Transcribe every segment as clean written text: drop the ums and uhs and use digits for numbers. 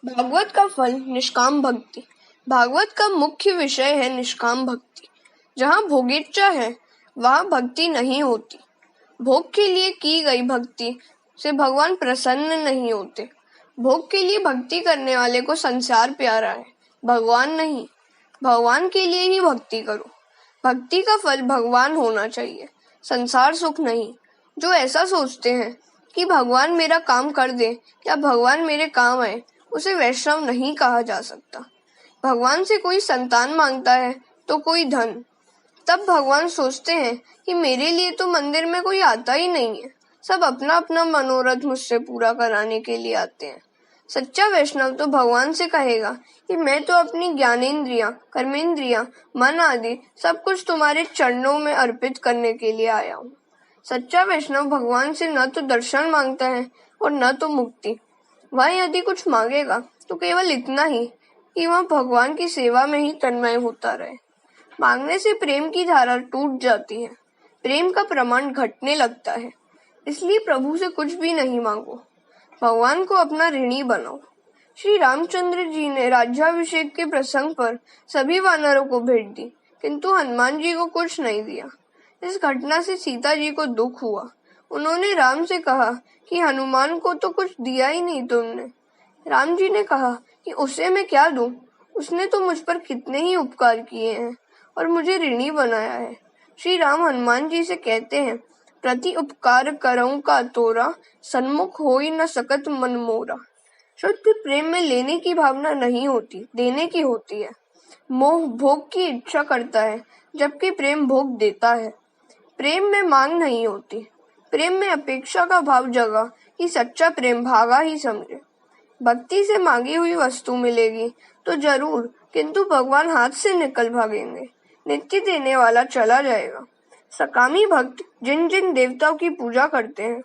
भागवत का फल निष्काम भक्ति। भागवत का मुख्य विषय है निष्काम भक्ति। जहाँ भोगेच्छा है वहाँ भक्ति नहीं होती। भोग के लिए की गई भक्ति से भगवान प्रसन्न नहीं होते। भोग के लिए भक्ति करने वाले को संसार प्यारा है, भगवान नहीं। भगवान के लिए ही भक्ति करो। भक्ति का फल भगवान होना चाहिए, संसार सुख नहीं। जो ऐसा सोचते हैं कि भगवान मेरा काम कर दे या भगवान मेरे काम आए, उसे वैष्णव नहीं कहा जा सकता। भगवान से कोई संतान मांगता है तो कोई धन, तब भगवान सोचते हैं कि मेरे लिए तो मंदिर में कोई आता ही नहीं है, सब अपना अपना मनोरथ मुझसे पूरा कराने के लिए आते हैं। सच्चा वैष्णव तो भगवान से कहेगा कि मैं तो अपनी ज्ञानेंद्रियां, कर्मेंद्रियां, मन आदि सब कुछ तुम्हारे चरणों में अर्पित करने के लिए आया हूँ। सच्चा वैष्णव भगवान से न तो दर्शन मांगता है और न तो मुक्ति। वह यदि कुछ मांगेगा तो केवल इतना ही कि वह भगवान की सेवा में ही तन्मय होता रहे। मांगने से प्रेम की धारा टूट जाती है, प्रेम का प्रमाण घटने लगता है। इसलिए प्रभु से कुछ भी नहीं मांगो, भगवान को अपना ऋणी बनाओ। श्री रामचंद्र जी ने राज्याभिषेक के प्रसंग पर सभी वानरों को भेंट दी, किंतु हनुमान जी को कुछ नहीं दिया। इस घटना से सीता जी को दुख हुआ। उन्होंने राम से कहा कि हनुमान को तो कुछ दिया ही नहीं तुमने। राम जी ने कहा कि उसे मैं क्या दूं? उसने तो मुझ पर कितने ही उपकार किए हैं और मुझे ऋणी बनाया है। श्री राम हनुमान जी से कहते हैं, प्रति उपकार करऊं का तोरा, सन्मुख होई न सकत मन मोरा। शुद्ध प्रेम में लेने की भावना नहीं होती, देने की होती है। मोह भोग की इच्छा करता है, जबकि प्रेम भोग देता है। प्रेम में मांग नहीं होती, प्रेम में अपेक्षा का भाव जगा कि सच्चा प्रेम भागा ही समझे। भक्ति से मांगी हुई वस्तु मिलेगी तो जरूर, किंतु भगवान हाथ से निकल भागेंगे। नित्य देने वाला चला जाएगा। सकामी भक्त जिन जिन देवताओं की पूजा करते हैं,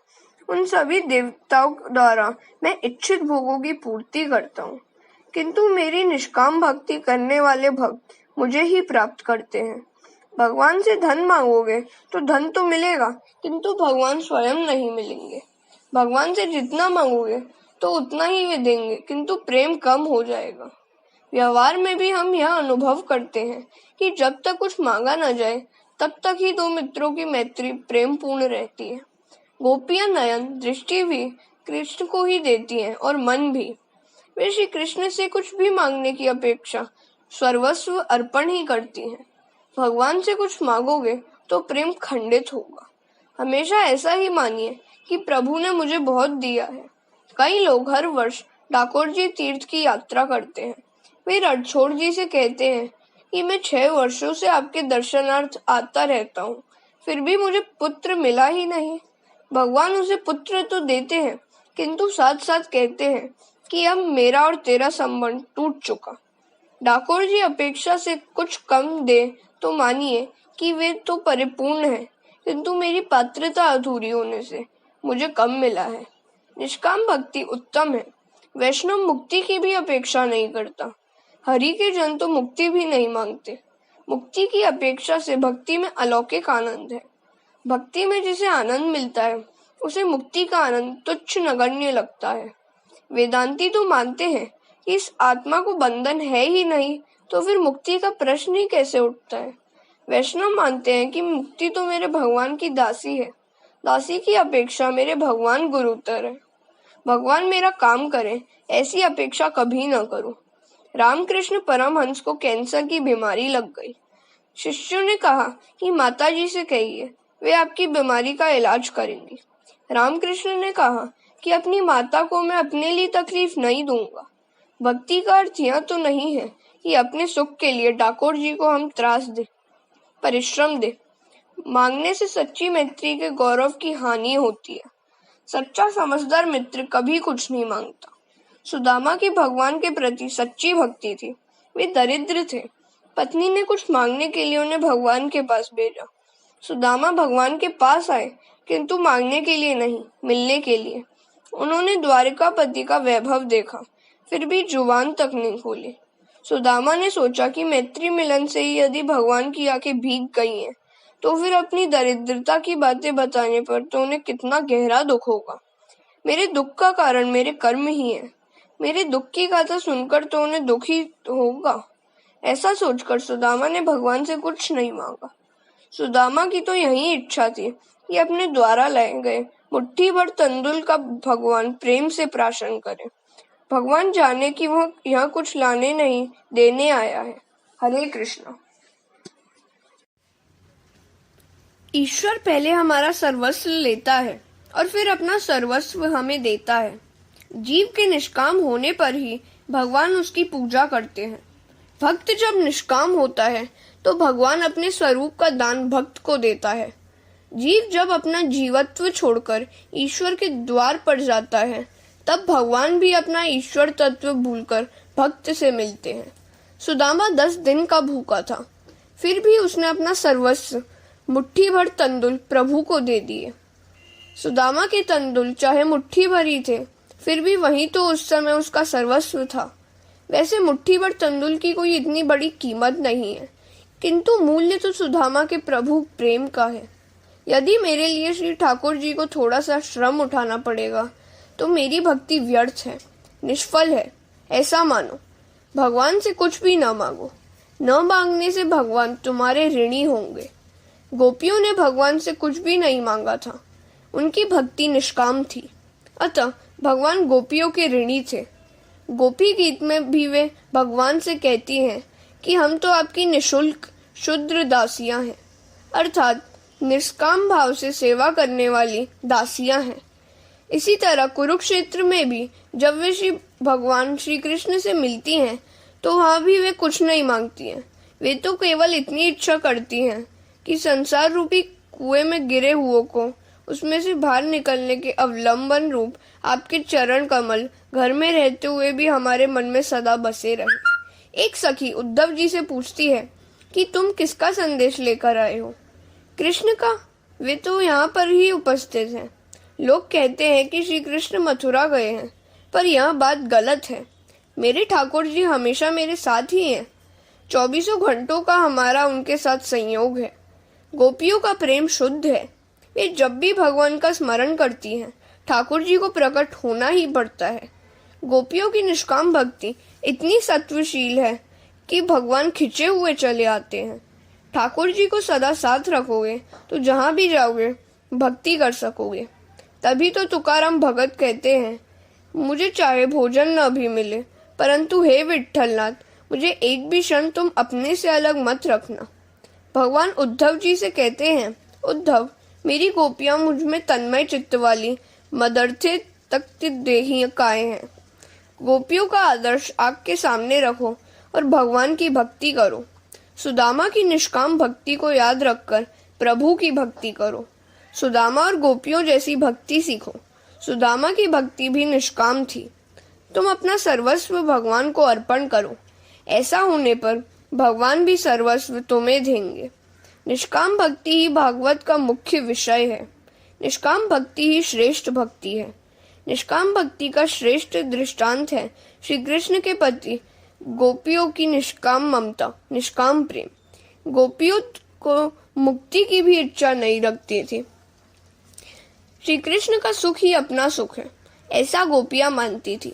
उन सभी देवताओं द्वारा मैं इच्छित भोगों की पूर्ति करता हूँ, किंतु मेरी निष्काम भक्ति करने वाले भक्त मुझे ही प्राप्त करते हैं। भगवान से धन मांगोगे तो धन तो मिलेगा, किंतु भगवान स्वयं नहीं मिलेंगे। भगवान से जितना मांगोगे तो उतना ही वे देंगे, किंतु प्रेम कम हो जाएगा। व्यवहार में भी हम यह अनुभव करते हैं कि जब तक कुछ मांगा न जाए तब तक ही दो मित्रों की मैत्री प्रेम पूर्ण रहती है। गोपियां नयन दृष्टि भी कृष्ण को ही देती हैं और मन भी। वे श्री कृष्ण से कुछ भी मांगने की अपेक्षा सर्वस्व अर्पण ही करती हैं। भगवान से कुछ मांगोगे तो प्रेम खंडित होगा। हमेशा ऐसा ही मानिए कि प्रभु ने मुझे बहुत दिया है। कई लोग हर वर्ष डाकोर जी तीर्थ की यात्रा करते हैं। वे रणछोड़ जी से कहते हैं कि मैं 6 वर्षों से आपके दर्शनार्थ आता रहता हूँ, फिर भी मुझे पुत्र मिला ही नहीं। भगवान उसे पुत्र तो देते हैं, किंतु साथ साथ कहते हैं कि अब मेरा और तेरा संबंध टूट चुका। डाकोर जी अपेक्षा से कुछ कम दे तो मानिए कि वे तो परिपूर्ण है, किंतु मेरी पात्रता अधूरी होने से मुझे कम मिला है। निष्काम भक्ति उत्तम है। वैष्णव मुक्ति की भी अपेक्षा नहीं करता। हरि के जन तो मुक्ति भी नहीं मांगते। मुक्ति की अपेक्षा से भक्ति में अलौकिक आनंद है। भक्ति में जिसे आनंद मिलता है उसे मुक्ति का आनंद तुच्छ नगण्य लगता है। वेदांती तो मानते हैं कि इस आत्मा को बंधन है ही नहीं, तो फिर मुक्ति का प्रश्न ही कैसे उठता है। वैष्णव मानते हैं कि मुक्ति तो मेरे भगवान की दासी है, दासी की अपेक्षा मेरे भगवान गुरुतर है। भगवान मेरा काम करें ऐसी अपेक्षा कभी न करो। रामकृष्ण परमहंस को कैंसर की बीमारी लग गई। शिष्यों ने कहा कि माता जी से कहिए, वे आपकी बीमारी का इलाज करेंगी। रामकृष्ण ने कहा कि अपनी माता को मैं अपने लिए तकलीफ नहीं दूंगा। भक्ति का अर्थ यह तो नहीं है कि अपने सुख के लिए डाकोर जी को हम त्रास दे, परिश्रम दे। मांगने से सच्ची मैत्री के गौरव की हानि होती है। सच्चा समझदार मित्र कभी कुछ नहीं मांगता। सुदामा की भगवान के प्रति सच्ची भक्ति थी। वे दरिद्र थे। पत्नी ने कुछ मांगने के लिए उन्हें भगवान के पास भेजा। सुदामा भगवान के पास आए, किंतु मांगने के लिए नहीं, मिलने के लिए। उन्होंने द्वारिकापति का वैभव देखा, फिर भी जुबान तक नहीं खोली। सुदामा ने सोचा कि मैत्री मिलन से ही यदि भगवान की आंखें भीग गई हैं, तो फिर अपनी दरिद्रता की बातें बताने पर तो उन्हें कितना गहरा दुख होगा। मेरे दुख का कारण मेरे कर्म ही है। मेरे दुख की गाथा सुनकर तो उन्हें दुखी होगा। ऐसा सोचकर सुदामा ने भगवान से कुछ नहीं मांगा। सुदामा की तो यही इच्छा थी कि अपने द्वारा लाए गए मुट्ठी भर तंदुल का भगवान प्रेम से प्राशन करे। भगवान जाने कि वह यहाँ कुछ लाने नहीं देने आया है। हरे कृष्णा। ईश्वर पहले हमारा सर्वस्व लेता है और फिर अपना सर्वस्व हमें देता है। जीव के निष्काम होने पर ही भगवान उसकी पूजा करते हैं। भक्त जब निष्काम होता है तो भगवान अपने स्वरूप का दान भक्त को देता है। जीव जब अपना जीवत्व छोड़कर ईश्वर के द्वार पर जाता है तब भगवान भी अपना ईश्वर तत्व भूलकर भक्त से मिलते हैं। सुदामा 10 दिन का भूखा था, फिर भी उसने अपना सर्वस्व मुट्ठी भर तंदुल प्रभु को दे दिए। सुदामा के तंदुल चाहे मुट्ठी भर ही थे, फिर भी वही तो उस समय उसका सर्वस्व था। वैसे मुट्ठी भर तंदुल की कोई इतनी बड़ी कीमत नहीं है, किंतु मूल्य तो सुदामा के प्रभु प्रेम का है। यदि मेरे लिए श्री ठाकुर जी को थोड़ा सा श्रम उठाना पड़ेगा तो मेरी भक्ति व्यर्थ है, निष्फल है, ऐसा मानो। भगवान से कुछ भी न मांगो, न मांगने से भगवान तुम्हारे ऋणी होंगे। गोपियों ने भगवान से कुछ भी नहीं मांगा था, उनकी भक्ति निष्काम थी, अतः भगवान गोपियों के ऋणी थे। गोपी गीत में भी वे भगवान से कहती हैं कि हम तो आपकी निशुल्क शुद्र दासियां हैं, अर्थात निष्काम भाव से सेवा करने वाली दासियां हैं। इसी तरह कुरुक्षेत्र में भी जब वे भगवान श्री कृष्ण से मिलती हैं तो वहां भी वे कुछ नहीं मांगती हैं। वे तो केवल इतनी इच्छा करती हैं कि संसार रूपी कुएं में गिरे हुओं को उसमें से बाहर निकलने के अवलंबन रूप आपके चरण कमल घर में रहते हुए भी हमारे मन में सदा बसे रहे। एक सखी उद्धव जी से पूछती है कि तुम किसका संदेश लेकर आए हो? कृष्ण का। वे तो यहाँ पर ही उपस्थित हैं। लोग कहते हैं कि श्री कृष्ण मथुरा गए हैं, पर यह बात गलत है। मेरे ठाकुर जी हमेशा मेरे साथ ही हैं। 24 घंटों का हमारा उनके साथ संयोग है। गोपियों का प्रेम शुद्ध है। वे जब भी भगवान का स्मरण करती हैं, ठाकुर जी को प्रकट होना ही पड़ता है। गोपियों की निष्काम भक्ति इतनी सत्वशील है कि भगवान खिंचे हुए चले आते हैं। ठाकुर जी को सदा साथ रखोगे तो जहाँ भी जाओगे भक्ति कर सकोगे। तभी तो तुकाराम भगत कहते हैं, मुझे चाहे भोजन न भी मिले, परंतु हे विठ्ठलनाथ, मुझे एक भी क्षण तुम अपने से अलग मत रखना। भगवान उद्धव जी से कहते हैं, उद्धव, मेरी गोपियां मुझ में तन्मय चित्त वाली मदर्थे तक देहिकाएं हैं। गोपियों का आदर्श आग के सामने रखो और भगवान की भक्ति करो। सुदामा की निष्काम भक्ति को याद रखकर प्रभु की भक्ति करो। सुदामा और गोपियों जैसी भक्ति सीखो। सुदामा की भक्ति भी निष्काम थी। तुम अपना सर्वस्व भगवान को अर्पण करो। ऐसा होने पर भगवान भी सर्वस्व तुम्हें देंगे। निष्काम भक्ति ही भागवत का मुख्य विषय है। निष्काम भक्ति ही श्रेष्ठ भक्ति है। निष्काम भक्ति का श्रेष्ठ दृष्टांत है श्री कृष्ण के पति गोपियों की निष्काम ममता, निष्काम प्रेम। गोपियों को मुक्ति की भी इच्छा नहीं रखती थी। श्री कृष्ण का सुख ही अपना सुख है, ऐसा गोपियां मानती थी।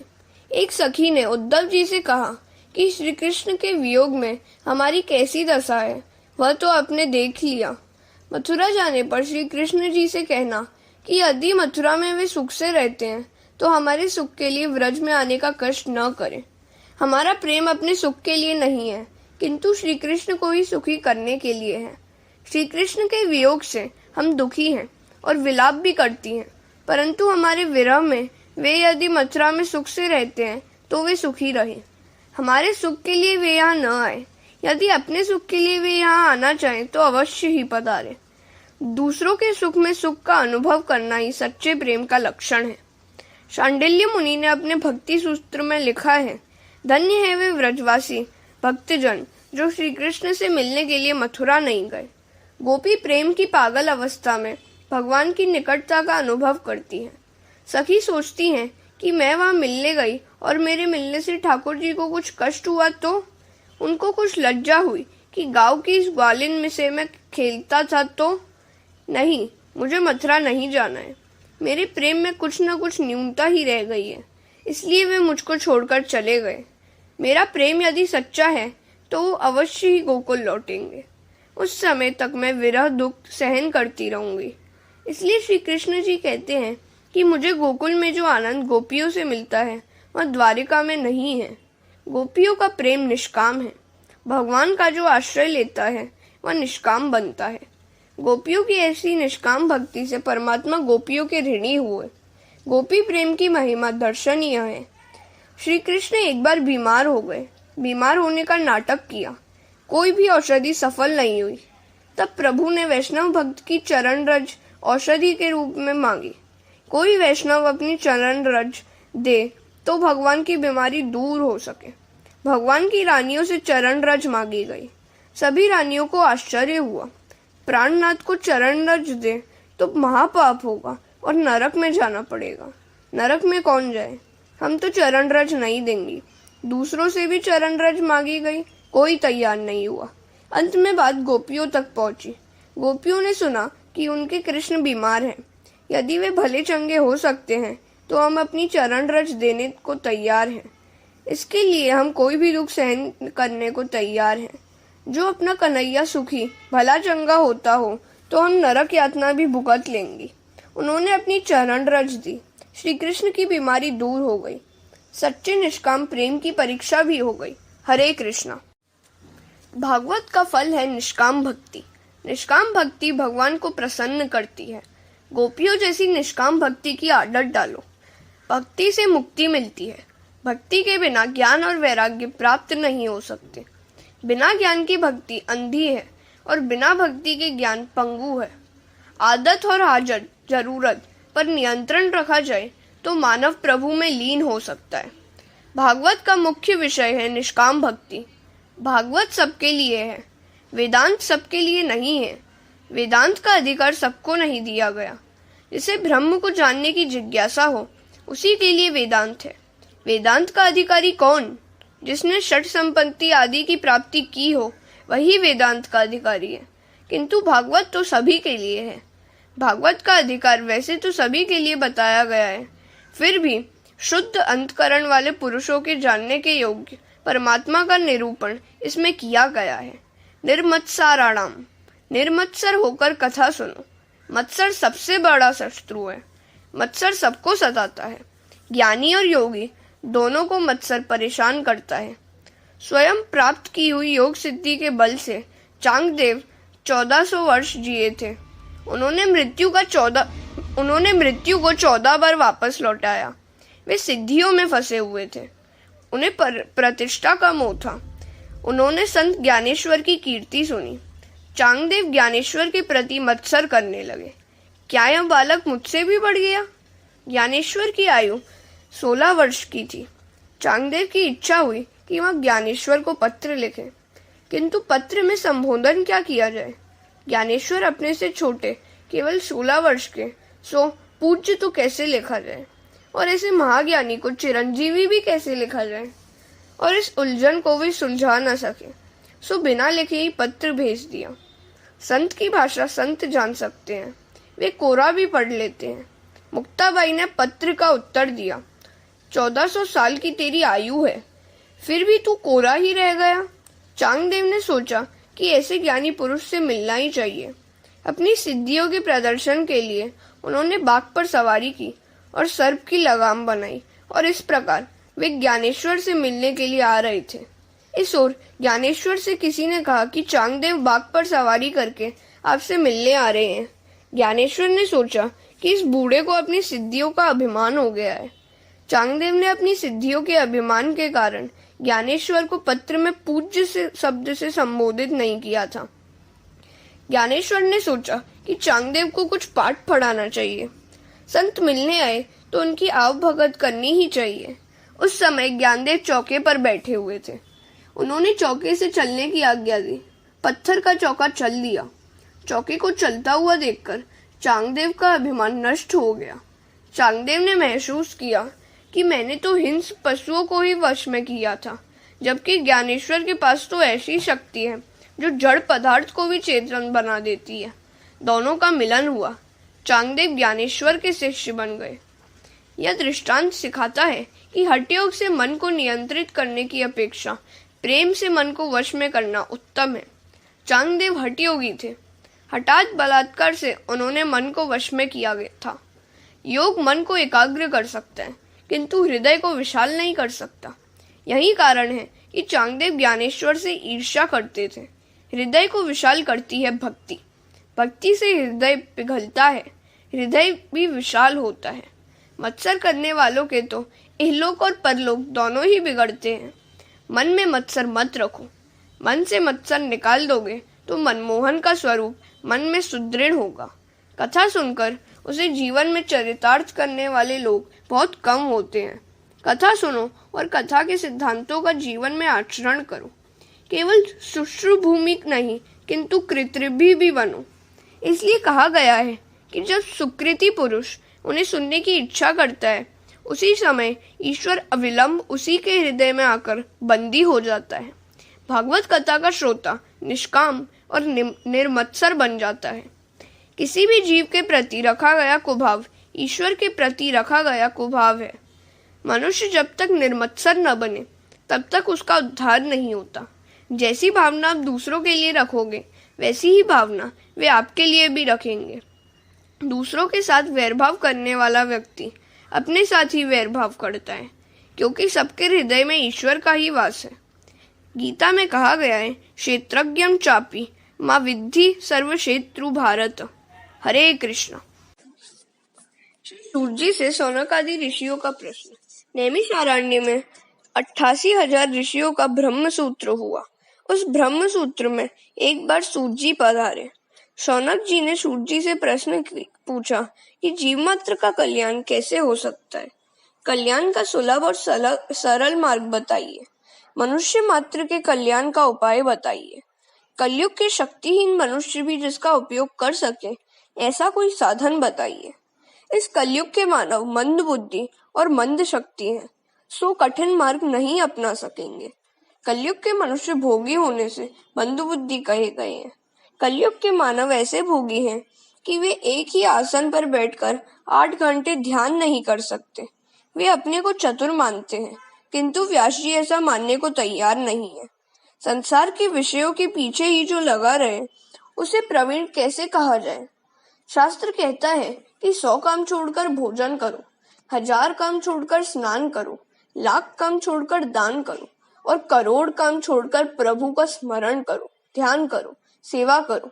एक सखी ने उद्धव जी से कहा कि श्री कृष्ण के वियोग में हमारी कैसी दशा है, वह तो आपने देख लिया। मथुरा जाने पर श्री कृष्ण जी से कहना कि यदि मथुरा में वे सुख से रहते हैं तो हमारे सुख के लिए व्रज में आने का कष्ट न करें। हमारा प्रेम अपने सुख के लिए नहीं है, किंतु श्री कृष्ण को ही सुखी करने के लिए है। श्री कृष्ण के वियोग से हम दुखी हैं और विलाप भी करती हैं, परंतु हमारे विरह में वे यदि मथुरा में सुख से रहते हैं तो वे सुखी रहे। हमारे सुख के लिए वे यहाँ न आए। यदि अपने सुख के लिए वे यहाँ आना चाहें तो अवश्य ही पधारे। दूसरों के सुख में सुख का अनुभव करना ही सच्चे प्रेम का लक्षण है। शांडिल्य मुनि ने अपने भक्ति सूत्र में लिखा है, धन्य है वे व्रजवासी भक्तजन जो श्री कृष्ण से मिलने के लिए मथुरा नहीं गए। गोपी प्रेम की पागल अवस्था में भगवान की निकटता का अनुभव करती हैं। सखी सोचती हैं कि मैं वहां मिलने गई और मेरे मिलने से ठाकुर जी को कुछ कष्ट हुआ तो? उनको कुछ लज्जा हुई कि गांव की इस ग्वालिन में से मैं खेलता था तो? नहीं, मुझे मथुरा नहीं जाना है। मेरे प्रेम में कुछ न कुछ न्यूनता ही रह गई है। इसलिए वे मुझको छोड़कर चले गए। मेरा प्रेम यदि सच्चा है तो वो अवश्य ही गोकुल लौटेंगे। उस समय तक मैं विरह दुख सहन करती रहूंगी। इसलिए श्री कृष्ण जी कहते हैं कि मुझे गोकुल में जो आनंद गोपियों से मिलता है वह द्वारिका में नहीं है। गोपियों का प्रेम निष्काम है। भगवान का जो आश्रय लेता है वह निष्काम बनता है। गोपियों की ऐसी निष्काम भक्ति से परमात्मा गोपियों के ऋणी हुए। गोपी प्रेम की महिमा दर्शनीय है। श्री कृष्ण एक बार बीमार हो गए। बीमार होने का नाटक किया। कोई भी औषधि सफल नहीं हुई। तब प्रभु ने वैष्णव भक्त की चरण रज औषधि के रूप में मांगी। कोई वैष्णव अपनी चरण रज दे तो भगवान की बीमारी दूर हो सके। भगवान की रानियों से चरण रज मांगी गई। सभी रानियों को आश्चर्य हुआ। प्राणनाथ को चरण रज दे तो महापाप होगा और नरक में जाना पड़ेगा। नरक में कौन जाए? हम तो चरण रज नहीं देंगी। दूसरों से भी चरण रज मांगी गई, कोई तैयार नहीं हुआ। अंत में बात गोपियों तक पहुंची। गोपियों ने सुना कि उनके कृष्ण बीमार हैं। यदि वे भले चंगे हो सकते हैं तो हम अपनी चरण रज देने को तैयार हैं। इसके लिए हम कोई भी दुख सहन करने को तैयार हैं। जो अपना कन्हैया सुखी भला चंगा होता हो तो हम नरक यातना भी भुगत लेंगी। उन्होंने अपनी चरण रज दी। श्री कृष्ण की बीमारी दूर हो गई। सच्चे निष्काम प्रेम की परीक्षा भी हो गई। हरे कृष्णा। भागवत का फल है निष्काम भक्ति। निष्काम भक्ति भगवान को प्रसन्न करती है। गोपियों जैसी निष्काम भक्ति की आदत डालो। भक्ति से मुक्ति मिलती है। भक्ति के बिना ज्ञान और वैराग्य प्राप्त नहीं हो सकते। बिना ज्ञान की भक्ति अंधी है और बिना भक्ति के ज्ञान पंगु है। आदत और हाजत जरूरत पर नियंत्रण रखा जाए तो मानव प्रभु में लीन हो सकता है। भागवत का मुख्य विषय है निष्काम भक्ति। भागवत सबके लिए है। वेदांत सबके लिए नहीं है। वेदांत का अधिकार सबको नहीं दिया गया। जिसे ब्रह्म को जानने की जिज्ञासा हो उसी के लिए वेदांत है। वेदांत का अधिकारी कौन? जिसने षट संपत्ति आदि की प्राप्ति की हो वही वेदांत का अधिकारी है। किंतु भागवत तो सभी के लिए है। भागवत का अधिकार वैसे तो सभी के लिए बताया गया है, फिर भी शुद्ध अंतकरण वाले पुरुषों के जानने के योग्य परमात्मा का निरूपण इसमें किया गया है। निर्मत्सराणाम, निर्मत्सर होकर कथा सुनो। मत्सर सबसे बड़ा शत्रु है। मत्सर सबको सताता है। ज्ञानी और योगी दोनों को मत्सर परेशान करता है। स्वयं प्राप्त की हुई योग सिद्धि के बल से चांगदेव 1400 वर्ष जिए थे। उन्होंने मृत्यु को 14 बार वापस लौटाया। वे सिद्धियों में फंसे हुए थे। उन्हें प्रतिष्ठा का मोह था। उन्होंने संत ज्ञानेश्वर की कीर्ति सुनी। चांगदेव ज्ञानेश्वर के प्रति मत्सर करने लगे। क्या यह बालक मुझसे भी बढ़ गया? ज्ञानेश्वर की आयु 16 वर्ष की थी। चांगदेव की इच्छा हुई कि वह ज्ञानेश्वर को पत्र लिखे, किंतु पत्र में संबोधन क्या किया जाए? ज्ञानेश्वर अपने से छोटे, केवल 16 वर्ष के, सो पूज्य तो कैसे लिखा जाए, और ऐसे महाज्ञानी को चिरंजीवी भी कैसे लिखा जाए? और इस उलझन को भी सुलझा न सके, सो बिना लिखे ही पत्र भेज दिया। संत की भाषा संत जान सकते हैं, वे कोरा भी पढ़ लेते हैं। मुक्ताबाई ने पत्र का उत्तर दिया, 1400 साल की तेरी आयु है, फिर भी तू कोरा ही रह गया। चांगदेव ने सोचा कि ऐसे ज्ञानी पुरुष से मिलना ही चाहिए। अपनी सिद्धियों के प्रदर्शन के लिए उन्होंने बाघ पर सवारी की और सर्प की लगाम बनाई, और इस प्रकार वे ज्ञानेश्वर से मिलने के लिए आ रहे थे। इस ओर ज्ञानेश्वर से किसी ने कहा कि चांगदेव बाघ पर सवारी करके आपसे मिलने आ रहे हैं। ज्ञानेश्वर ने सोचा कि इस बूढ़े को अपनी सिद्धियों का अभिमान हो गया है। चांगदेव ने अपनी सिद्धियों के अभिमान के कारण ज्ञानेश्वर को पत्र में पूज्य से शब्द से संबोधित नहीं किया था। ज्ञानेश्वर ने सोचा कि चांगदेव को कुछ पाठ पढ़ाना चाहिए। संत मिलने आए तो उनकी आवभगत करनी ही चाहिए। उस समय ज्ञानदेव चौके पर बैठे हुए थे। उन्होंने चौके से चलने की आज्ञा दी। पत्थर का चौका चल दिया। चौके को चलता हुआ देखकर चांगदेव का अभिमान नष्ट हो गया। चांगदेव ने महसूस किया कि मैंने तो हिंस पशुओं को ही वश में किया था, जबकि ज्ञानेश्वर के पास तो ऐसी शक्ति है जो जड़ पदार्थ को भी चेतन बना देती है। दोनों का मिलन हुआ। चांगदेव ज्ञानेश्वर के शिष्य बन गए। यह दृष्टांत सिखाता है कि हठ योग से मन को नियंत्रित करने की अपेक्षा प्रेम से मन को वश में करना उत्तम है। चांगदेव हठ योगी थे। हठात बलात्कार से उन्होंने मन को वश में किया गया था। योग मन को एकाग्र कर सकता है, किंतु हृदय को विशाल नहीं कर सकता। यही कारण है कि चांगदेव ज्ञानेश्वर से ईर्ष्या करते थे। हृदय को विशाल करती है भक्ति। भक्ति से हृदय पिघलता है, हृदय भी विशाल होता है। मत्सर करने वालों के तो इहलोक और परलोक दोनों ही बिगड़ते हैं। मन में मत्सर मत रखो। मन से मत्सर निकाल दोगे तो मनमोहन का स्वरूप मन में सुदृढ़ होगा। कथा सुनकर उसे जीवन में चरितार्थ करने वाले लोग बहुत कम होते हैं। कथा सुनो और कथा के सिद्धांतों का जीवन में आचरण करो। केवल शुश्रूभूमिक नहीं किंतु कृतृभी भी बनो। इसलिए कहा गया है कि जब सुकृति पुरुष उन्हें सुनने की इच्छा करता है, उसी समय ईश्वर अविलंब उसी के हृदय में आकर बंदी हो जाता है। भागवत कथा का श्रोता निष्काम और निर्मत्सर बन जाता है। किसी भी जीव के प्रति रखा गया कुभाव ईश्वर के प्रति रखा गया कुभाव है। मनुष्य जब तक निर्मत्सर न बने तब तक उसका उद्धार नहीं होता। जैसी भावना आप दूसरों के लिए रखोगे, वैसी ही भावना वे आपके लिए भी रखेंगे। दूसरों के साथ वैरभाव करने वाला व्यक्ति अपने साथ ही वैरभाव करता है, क्योंकि सबके हृदय में ईश्वर का ही वास है। गीता में कहा गया है, क्षेत्रज्ञं चापि मां विद्धि सर्वक्षेत्रु भारत। हरे कृष्ण। सूर्य से सौनक आदि ऋषियों का प्रश्न। नैमिषारण्य में 88,000 ऋषियों का ब्रह्म सूत्र हुआ। उस ब्रह्म सूत्र में एक बार सूत जी पधारे। शौनक जी ने सूत जी से प्रश्न पूछा कि जीव मात्र का कल्याण कैसे हो सकता है। कल्याण का सुलभ और सरल मार्ग बताइए। मनुष्य मात्र के कल्याण का उपाय बताइए। कलयुग के शक्तिहीन मनुष्य भी जिसका उपयोग कर सके, ऐसा कोई साधन बताइए। इस कलयुग के मानव मंद बुद्धि और मंद शक्ति हैं, सो कठिन मार्ग नहीं अपना सकेंगे। कलयुग के मनुष्य भोगी होने से मंद बुद्धि कहे गए हैं। कलयुग के मानव ऐसे भोगी हैं कि वे एक ही आसन पर बैठकर 8 घंटे ध्यान नहीं कर सकते। वे अपने को चतुर मानते हैं, किंतु व्यास जी ऐसा मानने को तैयार नहीं है। संसार के विषयों के पीछे ही जो लगा रहे, उसे प्रवीण कैसे कहा जाए। शास्त्र कहता है कि 100 काम छोड़कर भोजन करो, 1000 काम छोड़कर स्नान करो, लाख काम छोड़कर दान करो और करोड़ काम छोड़कर प्रभु का स्मरण करो, ध्यान करो, सेवा करो।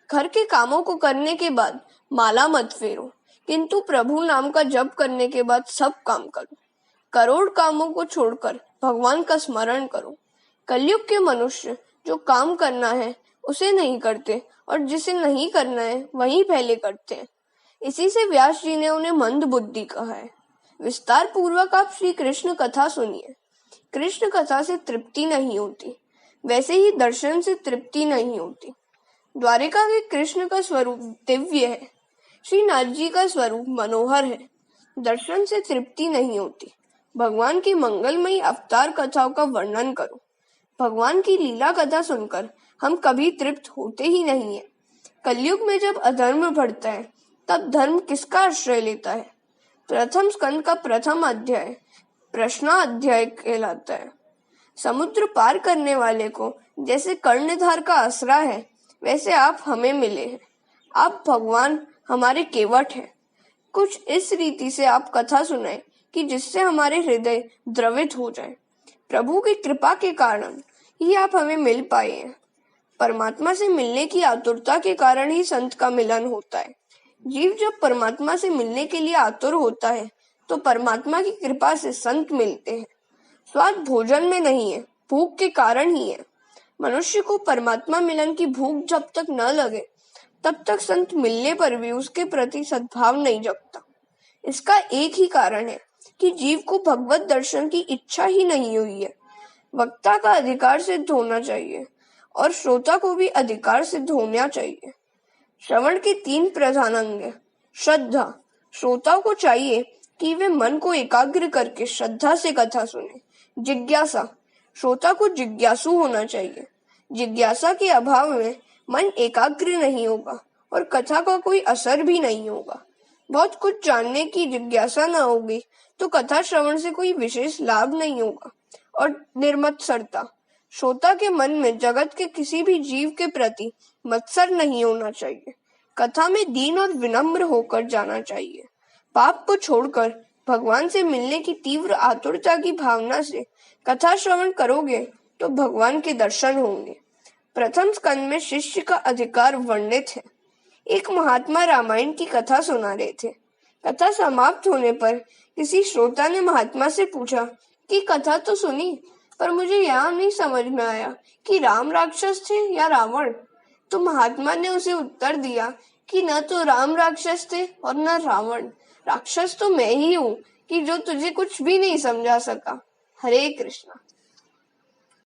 घर के कामों को करने के बाद माला मत फेरो, किंतु प्रभु नाम का जप करने के बाद सब काम करो। करोड़ कामों को छोड़कर भगवान का स्मरण करो। कलयुग के मनुष्य जो काम करना है उसे नहीं करते और जिसे नहीं करना है वही पहले करते हैं। इसी से व्यास जी ने उन्हें मंद बुद्धि कहा है। विस्तार पूर्वक आप श्री कृष्ण कथा सुनिए। कृष्ण कथा से तृप्ति नहीं होती, वैसे ही दर्शन से तृप्ति नहीं होती। द्वारिका के कृष्ण का स्वरूप दिव्य है, श्री नाथ जी का स्वरूप मनोहर है। दर्शन से तृप्ति नहीं होती। भगवान की मंगलमयी अवतार कथाओं का वर्णन करो। भगवान की लीला कथा सुनकर हम कभी तृप्त होते ही नहीं है। कलयुग में जब अधर्म बढ़ता है, तब धर्म किसका आश्रय लेता है। प्रथम स्कंद का प्रथम अध्याय प्रश्नाध्याय कहलाता है। समुद्र पार करने वाले को जैसे कर्णधार का आसरा है, वैसे आप हमें मिले हैं। आप भगवान हमारे केवट हैं। कुछ इस रीति से आप कथा सुनाए कि जिससे हमारे हृदय द्रवित हो जाए। प्रभु की कृपा के कारण ही आप हमें मिल पाए हैं। परमात्मा से मिलने की आतुरता के कारण ही संत का मिलन होता है। जीव जब परमात्मा से मिलने के लिए आतुर होता है, तो परमात्मा की कृपा से संत मिलते हैं। स्वाद भोजन में नहीं है, भूख के कारण ही है। मनुष्य को परमात्मा मिलन की भूख जब तक न लगे, तब तक संत मिलने पर भी उसके प्रति सद्भाव नहीं जगता। इसका एक ही कारण है कि जीव को भगवत दर्शन की इच्छा ही नहीं हुई है। वक्ता का अधिकार सिद्ध होना चाहिए और श्रोता को भी अधिकार सिद्ध होना चाहिए। श्रवण के 3 प्रधान अंग हैं। श्रद्धा, श्रोताओं को चाहिए कि वे मन को एकाग्र करके श्रद्धा से कथा सुने। जिज्ञासा, श्रोता को जिज्ञासु होना चाहिए। जिज्ञासा के अभाव में मन एकाग्र नहीं होगा और कथा का कोई असर भी नहीं होगा। बहुत कुछ जानने की जिज्ञासा न होगी तो कथा श्रवण से कोई विशेष लाभ नहीं होगा। और निर्मत्सरता, श्रोता के मन में जगत के किसी भी जीव के प्रति मत्सर नहीं होना चाहिए। कथा में दीन और विनम्र होकर जाना चाहिए। पाप को छोड़कर भगवान से मिलने की तीव्र आतुरता की भावना से कथा श्रवण करोगे तो भगवान के दर्शन होंगे। प्रथम स्कंद में शिष्य का अधिकार वर्णित है। एक महात्मा रामायण की कथा सुना रहे थे। कथा समाप्त होने पर किसी श्रोता ने महात्मा से पूछा कि कथा तो सुनी, पर मुझे यह नहीं समझ में आया कि राम राक्षस थे या रावण। तो महात्मा ने उसे उत्तर दिया कि न तो राम राक्षस थे और न रावण। राक्षस तो मैं ही हूँ कि जो तुझे कुछ भी नहीं समझा सका। हरे कृष्णा।